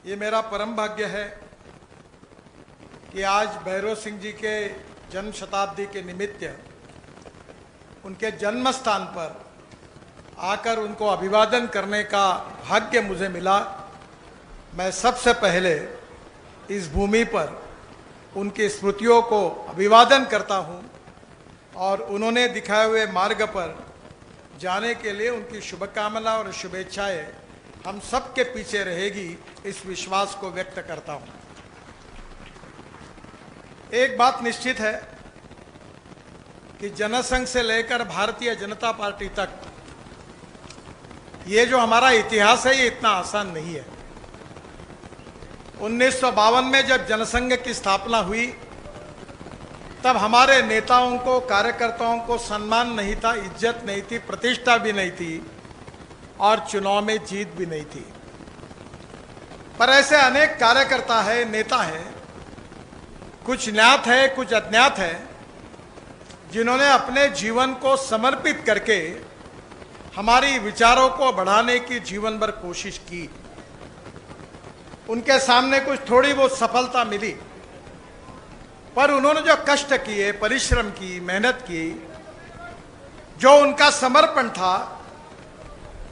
ये मेरा परम भाग्य है कि आज भैरव सिंह जी के जन्म शताब्दी के निमित्त उनके जन्म स्थान पर आकर उनको अभिवादन करने का भाग्य मुझे मिला। मैं सबसे पहले इस भूमि पर उनकी स्मृतियों को अभिवादन करता हूं और उन्होंने दिखाए हुए मार्ग पर जाने के लिए उनकी शुभकामना और शुभेच्छाएं हम सबके पीछे रहेगी, इस विश्वास को व्यक्त करता हूं। एक बात निश्चित है कि जनसंघ से लेकर भारतीय जनता पार्टी तक ये जो हमारा इतिहास है ये इतना आसान नहीं है। 1952 में जब जनसंघ की स्थापना हुई तब हमारे नेताओं को, कार्यकर्ताओं को सम्मान नहीं था, इज्जत नहीं थी, प्रतिष्ठा भी नहीं थी और चुनाव में जीत भी नहीं थी। पर ऐसे अनेक कार्यकर्ता है, नेता है, कुछ ज्ञात है कुछ अज्ञात है, जिन्होंने अपने जीवन को समर्पित करके हमारी विचारों को बढ़ाने की जीवन भर कोशिश की। उनके सामने कुछ थोड़ी बहुत सफलता मिली, पर उन्होंने जो कष्ट किए, परिश्रम की, मेहनत की, जो उनका समर्पण था,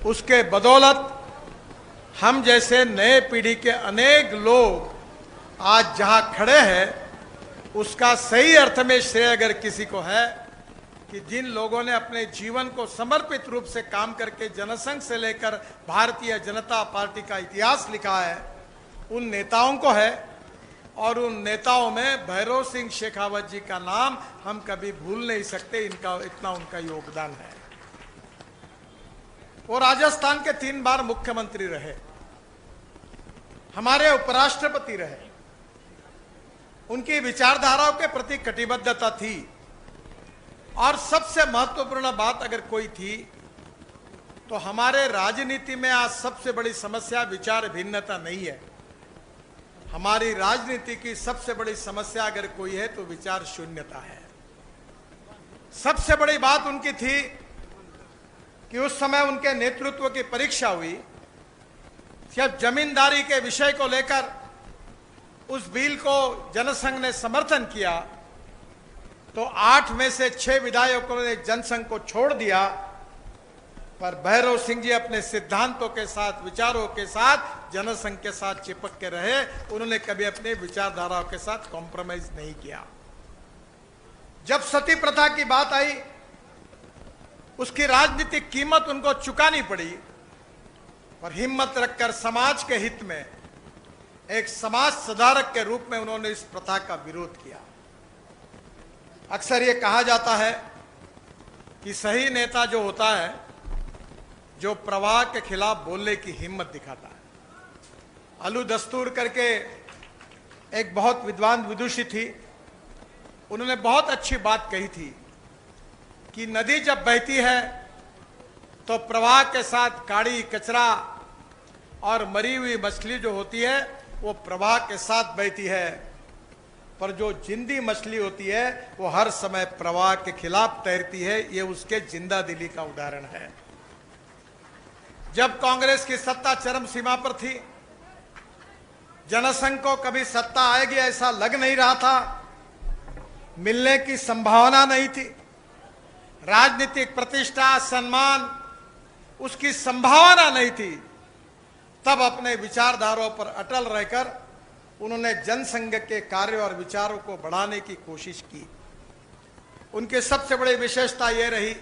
उसके बदौलत हम जैसे नए पीढ़ी के अनेक लोग आज जहां खड़े हैं, उसका सही अर्थ में श्रेय अगर किसी को है कि जिन लोगों ने अपने जीवन को समर्पित रूप से काम करके जनसंघ से लेकर भारतीय जनता पार्टी का इतिहास लिखा है, उन नेताओं को है। और उन नेताओं में भैरव सिंह शेखावत जी का नाम हम कभी भूल नहीं सकते, इनका इतना उनका योगदान है। वो राजस्थान के 3 बार मुख्यमंत्री रहे, हमारे उपराष्ट्रपति रहे, उनकी विचारधाराओं के प्रति कटिबद्धता थी। और सबसे महत्वपूर्ण बात अगर कोई थी तो हमारे राजनीति में आज सबसे बड़ी समस्या विचार भिन्नता नहीं है। हमारी राजनीति की सबसे बड़ी समस्या अगर कोई है तो विचार शून्यता है। सबसे बड़ी बात उनकी थी कि उस समय उनके नेतृत्व की परीक्षा हुई जब जमींदारी के विषय को लेकर उस बिल को जनसंघ ने समर्थन किया तो 8 में से 6 विधायकों ने जनसंघ को छोड़ दिया, पर भैरव सिंह जी अपने सिद्धांतों के साथ, विचारों के साथ जनसंघ के साथ चिपक के रहे। उन्होंने कभी अपने विचारधाराओं के साथ कॉम्प्रोमाइज नहीं किया। जब सती प्रथा की बात आई, उसकी राजनीतिक कीमत उनको चुकानी पड़ी, और हिम्मत रखकर समाज के हित में एक समाज सुधारक के रूप में उन्होंने इस प्रथा का विरोध किया। अक्सर ये कहा जाता है कि सही नेता जो होता है, जो प्रवाह के खिलाफ बोलने की हिम्मत दिखाता है। अलू दस्तूर करके एक बहुत विद्वान विदुषी थी, उन्होंने बहुत अच्छी बात कही थी कि नदी जब बहती है तो प्रवाह के साथ काड़ी, कचरा और मरी हुई मछली जो होती है वो प्रवाह के साथ बहती है, पर जो जिंदी मछली होती है वो हर समय प्रवाह के खिलाफ तैरती है। ये उसके जिंदा दिली का उदाहरण है। जब कांग्रेस की सत्ता चरम सीमा पर थी, जनसंघ को कभी सत्ता आएगी ऐसा लग नहीं रहा था, मिलने की संभावना नहीं थी, राजनीतिक प्रतिष्ठा, सम्मान, उसकी संभावना नहीं थी, तब अपने विचारधाराओं पर अटल रहकर उन्होंने जनसंघ के कार्य और विचारों को बढ़ाने की कोशिश की। उनके सबसे बड़ी विशेषता यह रही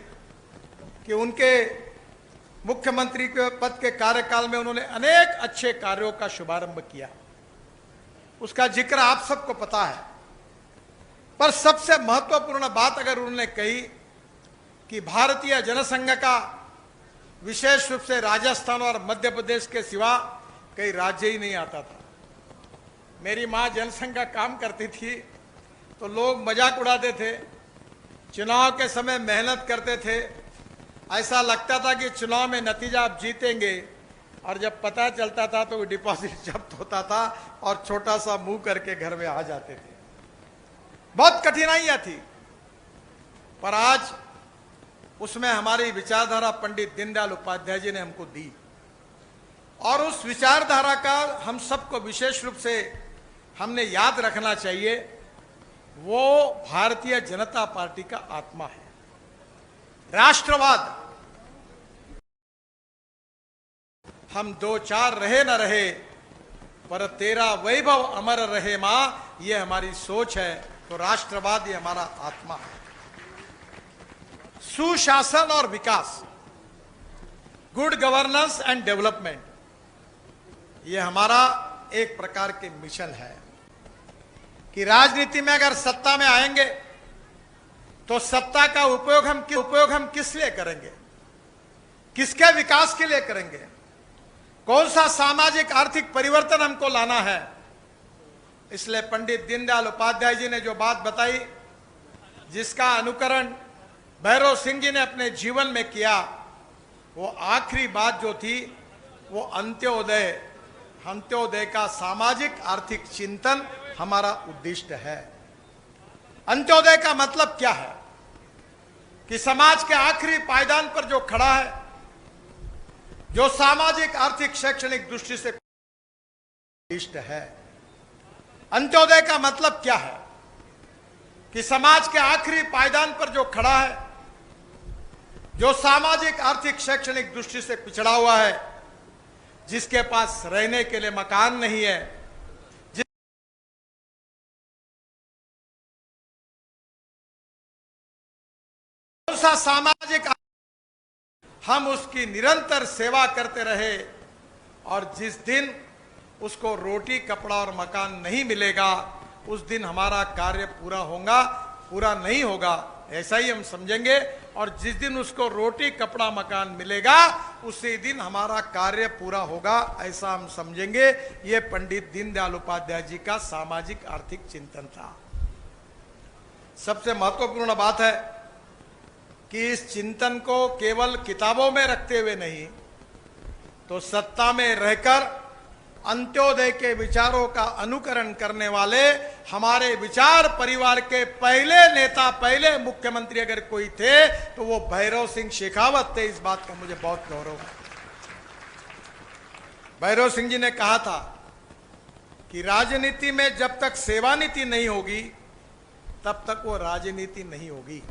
कि उनके मुख्यमंत्री के पद के कार्यकाल में उन्होंने अनेक अच्छे कार्यों का शुभारंभ किया, उसका जिक्र आप सबको पता है। पर सबसे महत्वपूर्ण बात अगर उन्होंने कही कि भारतीय जनसंघ का विशेष रूप से राजस्थान और मध्य प्रदेश के सिवा कई राज्य ही नहीं आता था। मेरी माँ जनसंघ का काम करती थी तो लोग मजाक उड़ाते थे, चुनाव के समय मेहनत करते थे, ऐसा लगता था कि चुनाव में नतीजा आप जीतेंगे, और जब पता चलता था तो डिपॉजिट जब्त होता था और छोटा सा मुंह करके घर में आ जाते थे। बहुत कठिनाइयां थी, पर आज उसमें हमारी विचारधारा पंडित दीनदयाल उपाध्याय जी ने हमको दी। और उस विचारधारा का हम सबको विशेष रूप से हमने याद रखना चाहिए, वो भारतीय जनता पार्टी का आत्मा है। राष्ट्रवाद, हम दो चार रहे न रहे पर तेरा वैभव अमर रहे मां, ये हमारी सोच है। तो राष्ट्रवाद ये हमारा आत्मा है। सुशासन और विकास, गुड गवर्नेंस एंड डेवलपमेंट, ये हमारा एक प्रकार के मिशन है कि राजनीति में अगर सत्ता में आएंगे तो सत्ता का उपयोग हम किस लिए करेंगे, किसके विकास के लिए करेंगे, कौन सा सामाजिक आर्थिक परिवर्तन हमको लाना है। इसलिए पंडित दीनदयाल उपाध्याय जी ने जो बात बताई, जिसका अनुकरण भैरव सिंह जी ने अपने जीवन में किया, वो आखिरी बात जो थी वो अंत्योदय का सामाजिक आर्थिक चिंतन हमारा उद्देश्य है। अंत्योदय का मतलब क्या है कि समाज के आखिरी पायदान पर जो खड़ा है, जो सामाजिक आर्थिक शैक्षणिक दृष्टि से उद्देश्य है। अंत्योदय का मतलब क्या है कि समाज के आखिरी पायदान पर जो खड़ा है, जो सामाजिक आर्थिक शैक्षणिक दृष्टि से पिछड़ा हुआ है, जिसके पास रहने के लिए मकान नहीं है, कौन सा सामाजिक, हम उसकी निरंतर सेवा करते रहे और जिस दिन उसको रोटी कपड़ा और मकान नहीं मिलेगा, उस दिन हमारा कार्य पूरा नहीं होगा, ऐसा ही हम समझेंगे। और जिस दिन उसको रोटी कपड़ा मकान मिलेगा, उसी दिन हमारा कार्य पूरा होगा, ऐसा हम समझेंगे। ये पंडित दीनदयाल उपाध्याय जी का सामाजिक आर्थिक चिंतन था। सबसे महत्वपूर्ण बात है कि इस चिंतन को केवल किताबों में रखते हुए नहीं, तो सत्ता में रहकर अंत्योदय के विचारों का अनुकरण करने वाले हमारे विचार परिवार के पहले नेता, पहले मुख्यमंत्री अगर कोई थे तो वो भैरव सिंह शेखावत थे। इस बात का मुझे बहुत गौरव है। भैरव सिंह जी ने कहा था कि राजनीति में जब तक सेवा नीति नहीं होगी तब तक वो राजनीति नहीं होगी।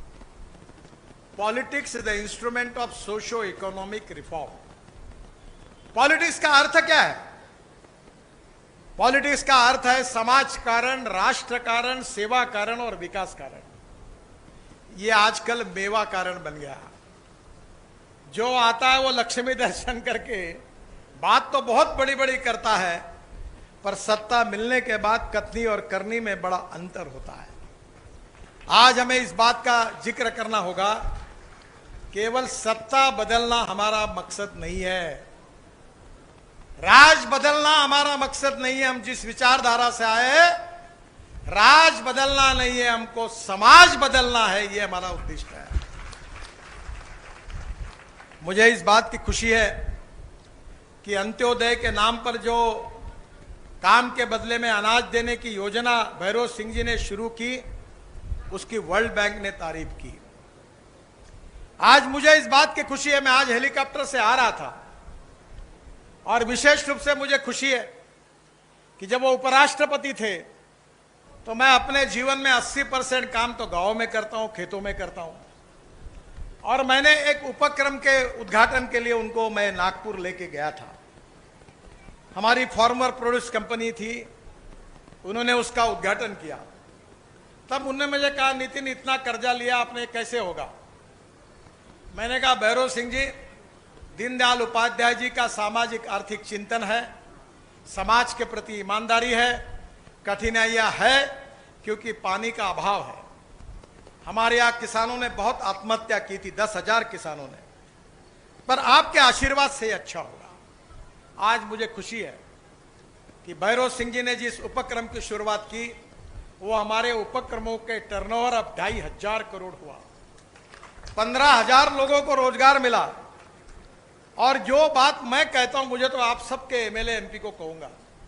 Politics is the instrument of socio economic reform. Politics का अर्थ क्या है? पॉलिटिक्स का अर्थ है समाज कारण, राष्ट्र कारण, सेवा कारण और विकास कारण। ये आजकल मेवा कारण बन गया। जो आता है वो लक्ष्मी दर्शन करके बात तो बहुत बड़ी बड़ी करता है, पर सत्ता मिलने के बाद कथनी और करनी में बड़ा अंतर होता है। आज हमें इस बात का जिक्र करना होगा, केवल सत्ता बदलना हमारा मकसद नहीं है, राज बदलना हमारा मकसद नहीं है। हम जिस विचारधारा से आए, राज बदलना नहीं है, हमको समाज बदलना है, ये हमारा उद्देश्य है। मुझे इस बात की खुशी है कि अंत्योदय के नाम पर जो काम के बदले में अनाज देने की योजना भैरव सिंह जी ने शुरू की, उसकी वर्ल्ड बैंक ने तारीफ की। आज मुझे इस बात की खुशी है, मैं आज हेलीकॉप्टर से आ रहा था और विशेष रूप से मुझे खुशी है कि जब वो उपराष्ट्रपति थे तो मैं अपने जीवन में 80% काम तो गांव में करता हूं, खेतों में करता हूं। और मैंने एक उपक्रम के उद्घाटन के लिए उनको मैं नागपुर लेके गया था। हमारी फार्मर प्रोड्यूस कंपनी थी, उन्होंने उसका उद्घाटन किया। तब उन्होंने मुझे कहा, नितिन इतना कर्जा लिया आपने, कैसे होगा? मैंने कहा, भैरव सिंह जी, दीनदयाल उपाध्याय जी का सामाजिक आर्थिक चिंतन है, समाज के प्रति ईमानदारी है, कठिनाइयां है क्योंकि पानी का अभाव है। हमारे यहाँ किसानों ने बहुत आत्महत्या की थी, 10,000 किसानों ने, पर आपके आशीर्वाद से अच्छा होगा। आज मुझे खुशी है कि भैरव सिंह जी ने जिस उपक्रम की शुरुआत की, वो हमारे उपक्रमों के टर्नओवर अब 2,500 करोड़ हुआ, 15,000 लोगों को रोजगार मिला। और जो बात मैं कहता हूं, मुझे तो आप सबके एमएलए एमपी को कहूंगा,